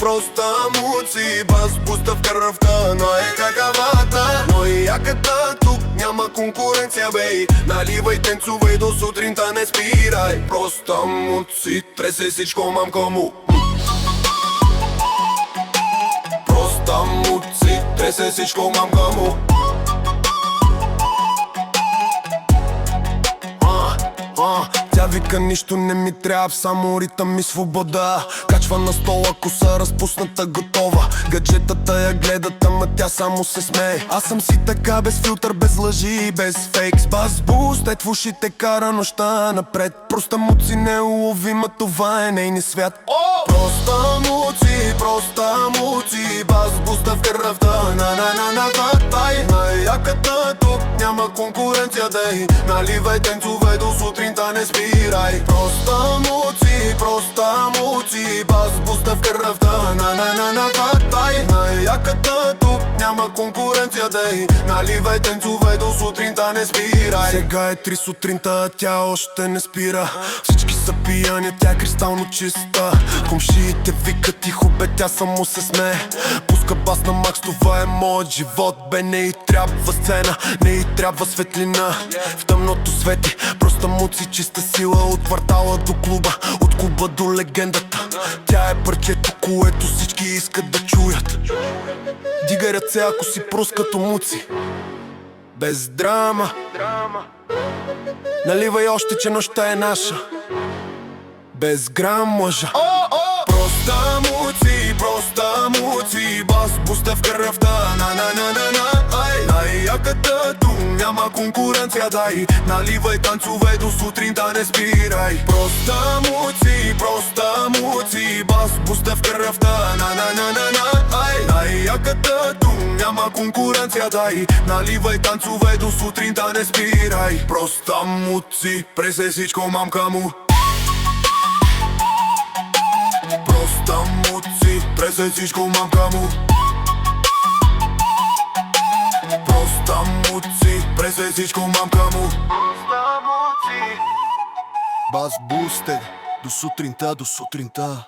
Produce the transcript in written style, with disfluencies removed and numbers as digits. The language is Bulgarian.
просто емоции. Бас буста в кръвта, но е какавата, но и яката тук няма конкуренция, бей. Наливай, танцувай до сутринта, не спирай. Просто емоции, тресе всичко, мамка му. Просто емоции, тресе всичко, мамка му. Тя вика, нищо не ми трябва, само ритъм и свобода. Качва на стола, коса разпусната, готова. Гаджетата я гледат, ама тя само се смее. Аз съм си така, без филтър, без лъжи и без фейк. С бас бустет в ушите кара нощта напред. Просто муци неуловима, това е нейни свят. Просто муци, просто муци. Бас буста в кръвта, на-на-на-на-тай. Най-яката тук няма конкуренция, дей. Наливай, танцувай до сутринта, не спирай. Просто муци, просто муци. Бас буста в кръвта, на-на-на-на-тай. Най-яката тук няма конкуренция, дей. Наливай, танцувай до сутринта, не спирай. Сега е 3 сутринта, а тя още не спира. Всички са пияни, тя е кристално чиста. Комшиите викат тихо, бе, тя само се смее. Пуска бас на макс, това е моят живот, бе. Не й трябва сцена, не й трябва светлина. В тъмното свети, просто муци, чиста сила. От квартала до клуба, от клуба до легендата. Тя е парчето, което всички искат да чуят. Дигай ръце, ако си прост като муци. Без драма. Наливай още, че нощта е наша. Без грам лъжа. Просто муци, просто муци. Бас буста в кръвта, на-на-на-на-на. Най-яката тук няма конкуренция, дай. Наливай, танцувай до сутринта, не спирай. Просто муци, просто муци. Бас буста в кръвта, на-на-на-на-на. Най-яката тук няма конкуренция, дай. Наливай, танцувай до сутринта, не спирай. Просто муци, пресе всичко, мамка му. Просто муци, пресе всичко, мамка му. Просто муци, пресе всичко, мамка му. Бас бустер, до сутринта, до сутринта.